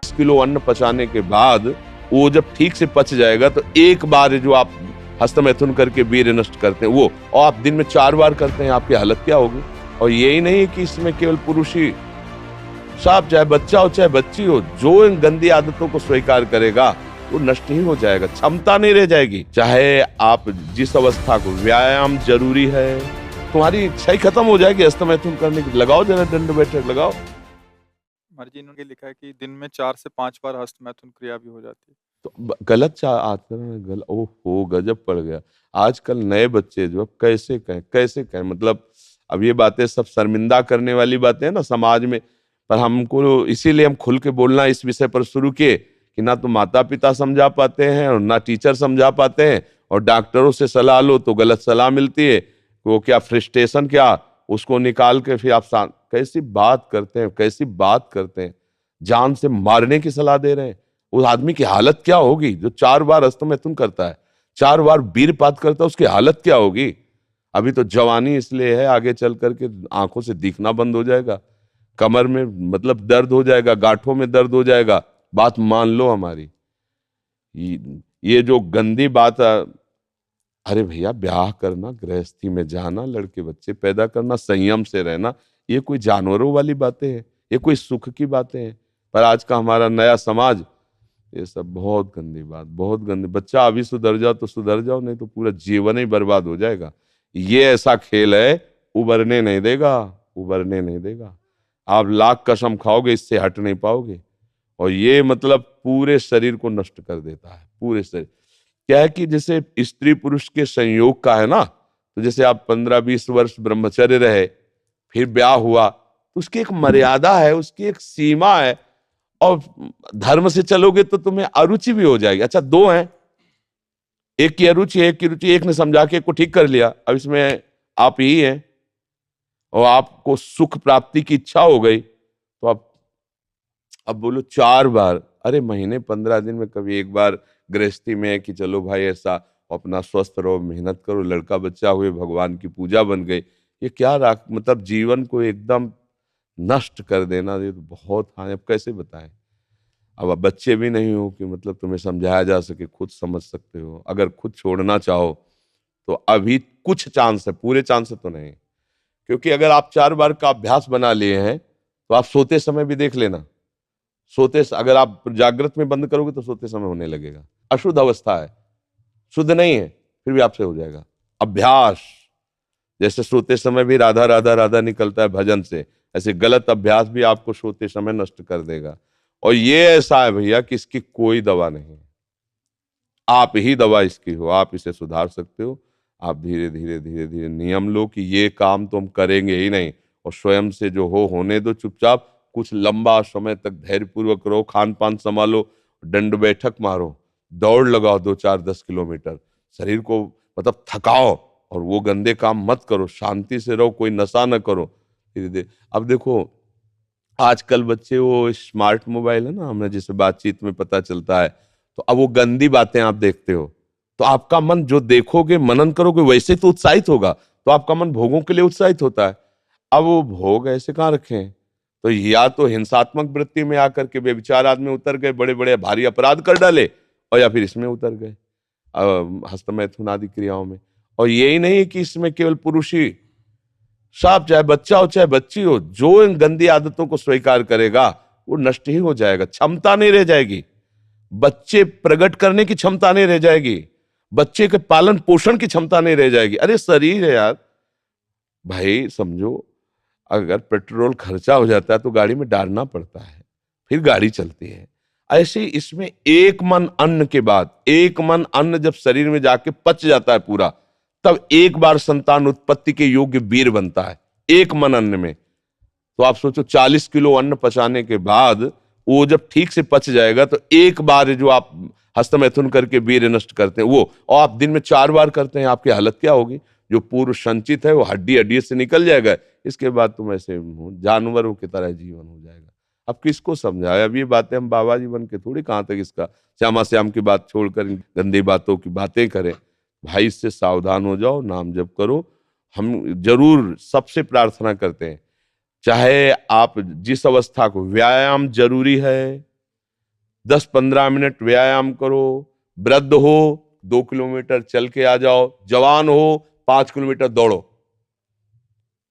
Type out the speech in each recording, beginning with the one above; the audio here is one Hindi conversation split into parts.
40 किलो अन्न पचाने के बाद वो जब ठीक से पच जाएगा तो एक बार जो आप हस्तमैथुन करके वीर्य नष्ट करते हैं वो, और आप दिन में 4 बार करते हैं, आपकी हालत क्या होगी। और यही नहीं कि इसमें केवल पुरुष ही, साहब चाहे बच्चा हो चाहे बच्ची हो, जो इन गंदी आदतों को स्वीकार करेगा वो नष्ट ही हो जाएगा, क्षमता नहीं रह जाएगी। चाहे आप जिस अवस्था को, व्यायाम जरूरी है, तुम्हारी इच्छा ही खत्म हो जाएगी हस्तमैथुन करने की। लगाओ जरा दंड बैठक लगाओ। जी ने लिखा है कि दिन में 4 से 5 बार हस्तमैथुन क्रिया भी हो जाती है। तो गलत आचरण है, गलत। ओहो, गजब पड़ गया। आजकल नए बच्चे जो कैसे कहें, मतलब अब ये बातें सब शर्मिंदा करने वाली बातें हैं ना समाज में, पर हमको इसीलिए हम खुल के बोलना इस विषय पर शुरू किए कि ना तो माता पिता समझा पाते हैं और ना टीचर समझा पाते हैं, और डॉक्टरों से सलाह लो तो गलत सलाह मिलती है। वो क्या फ्रस्ट्रेशन, क्या उसको निकाल के फिर आप कैसी बात करते हैं, जान से मारने की सलाह दे रहे हैं। उस आदमी की हालत क्या होगी जो 4 बार हस्तमैथुन करता है, 4 बार वीरपात करता है, उसकी हालत क्या होगी। अभी तो जवानी इसलिए है, आगे चल करके आंखों से दिखना बंद हो जाएगा, कमर में मतलब दर्द हो जाएगा, गांठों में दर्द हो जाएगा। बात मान लो हमारी। ये जो गंदी बात, अरे भैया ब्याह करना, गृहस्थी में जाना, लड़के बच्चे पैदा करना, संयम से रहना, ये कोई जानवरों वाली बातें हैं, ये कोई सुख की बातें हैं। पर आज का हमारा नया समाज, ये सब बहुत गंदी बात, बहुत गंदी। बच्चा अभी सुधर जाओ तो सुधर जाओ, नहीं तो पूरा जीवन ही बर्बाद हो जाएगा। ये ऐसा खेल है, उबरने नहीं देगा। आप लाख कसम खाओगे, इससे हट नहीं पाओगे। और ये मतलब पूरे शरीर को नष्ट कर देता है, पूरे शरीर। क्या है कि जैसे स्त्री पुरुष के संयोग का है ना, तो जैसे आप 15-20 वर्ष ब्रह्मचर्य रहे, फिर ब्याह हुआ, तो उसकी एक मर्यादा है, उसकी एक सीमा है। और धर्म से चलोगे तो तुम्हें अरुचि भी हो जाएगी। अच्छा, 2 हैं, एक की अरुचि एक की रुचि, एक ने समझा के एक को ठीक कर लिया, अब इसमें आप ही हैं, और आपको सुख प्राप्ति की इच्छा हो गई, तो अब बोलो 4 बार। अरे महीने 15 दिन में कभी एक बार गृहस्थी में है कि चलो भाई ऐसा अपना स्वस्थ रहो, मेहनत करो, लड़का बच्चा हुए, भगवान की पूजा बन गई। ये क्या मतलब जीवन को एकदम नष्ट कर देना, ये तो बहुत हानि। अब कैसे बताएं। अब आप बच्चे भी नहीं हो कि मतलब तुम्हें समझाया जा सके, खुद समझ सकते हो। अगर खुद छोड़ना चाहो तो अभी कुछ चांस है, पूरे चांस तो नहीं। क्योंकि अगर आप 4 बार का अभ्यास बना लिए हैं तो आप सोते समय भी देख लेना, अगर आप जागृत में बंद करोगे तो सोते समय होने लगेगा। अशुद्ध अवस्था है, शुद्ध नहीं है, फिर भी आपसे हो जाएगा। अभ्यास, जैसे सोते समय भी राधा राधा राधा निकलता है भजन से, ऐसे गलत अभ्यास भी आपको सोते समय नष्ट कर देगा। और ये ऐसा है भैया कि इसकी कोई दवा नहीं है, आप ही दवा इसकी हो। आप इसे सुधार सकते हो। आप धीरे धीरे नियम लो कि ये काम तो हम करेंगे ही नहीं, और स्वयं से जो होने दो चुपचाप। कुछ लंबा समय तक धैर्यपूर्वक रहो, खान पान संभालो, दंड बैठक मारो, दौड़ लगाओ 2-4-10 किलोमीटर, शरीर को मतलब थकाओ, और वो गंदे काम मत करो, शांति से रहो, कोई नशा न करो। धीरे धीरे अब देखो आजकल बच्चे, वो स्मार्ट मोबाइल है ना, हमें जैसे बातचीत में पता चलता है, तो अब वो गंदी बातें आप देखते हो तो आपका मन जो देखोगे, मनन करोगे, वैसे तो उत्साहित होगा, तो आपका मन भोगों के लिए उत्साहित होता है। अब वो भोग ऐसे कहाँ रखे हैं, तो या तो हिंसात्मक वृत्ति में आकर के बेविचार आदमी उतर गए, बड़े बड़े भारी अपराध कर डाले, और या फिर इसमें उतर गए हस्तमैथुन आदि क्रियाओं में। और यही नहीं कि इसमें केवल पुरुष ही, साहब चाहे बच्चा हो चाहे बच्ची हो, जो इन गंदी आदतों को स्वीकार करेगा वो नष्ट ही हो जाएगा, क्षमता नहीं रह जाएगी। बच्चे प्रकट करने की क्षमता नहीं रह जाएगी, बच्चे के पालन पोषण की क्षमता नहीं रह जाएगी। अरे शरीर है यार भाई, समझो अगर पेट्रोल खर्चा हो जाता है तो गाड़ी में डालना पड़ता है, फिर गाड़ी चलती है। ऐसे इसमें एक मन अन्न के बाद, एक मन अन्न जब शरीर में जाके पच जाता है पूरा, तब एक बार संतान उत्पत्ति के योग्य वीर बनता है, एक मन अन्न में। तो आप सोचो 40 किलो अन्न पचाने के बाद वो जब ठीक से पच जाएगा तो एक बार जो आप हस्तमैथुन करके वीर्य नष्ट करते हैं वो, और आप दिन में 4 बार करते हैं, आपकी हालत क्या होगी। जो पूर्व संचित है वो हड्डी हड्डी से निकल जाएगा, इसके बाद तुम ऐसे जानवरों की तरह जीवन हो जाएगा। अब किसको समझाए। अब ये बातें हम बाबा जी बन के थोड़ी कहाँ तक इसका श्यामा श्याम की बात छोड़कर गंदी बातों की बातें करें। भाई इससे सावधान हो जाओ, नाम जप करो। हम जरूर सबसे प्रार्थना करते हैं, चाहे आप जिस अवस्था को, व्यायाम जरूरी है, 10-15 मिनट व्यायाम करो, वृद्ध हो 2 किलोमीटर चल के आ जाओ, जवान हो 5 किलोमीटर दौड़ो,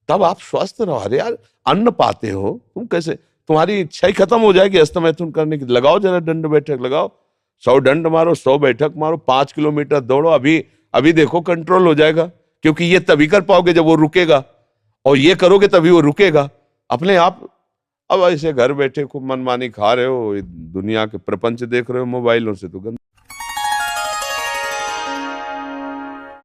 तब आप स्वस्थ रहो। अरे यार, अन्न पाते हो तुम, कैसे तुम्हारी इच्छा ही खत्म हो जाएगी हस्तमैथुन करने की। लगाओ जरा दंड बैठक लगाओ, 100 दंड मारो, 100 बैठक मारो, 5 किलोमीटर दौड़ो। अभी अभी देखो कंट्रोल हो जाएगा, क्योंकि ये तभी कर पाओगे जब वो रुकेगा, और ये करोगे तभी वो रुकेगा अपने आप। अब ऐसे घर बैठे खूब मनमानी खा रहे हो, दुनिया के प्रपंच देख रहे हो मोबाइलों से, तो गंदा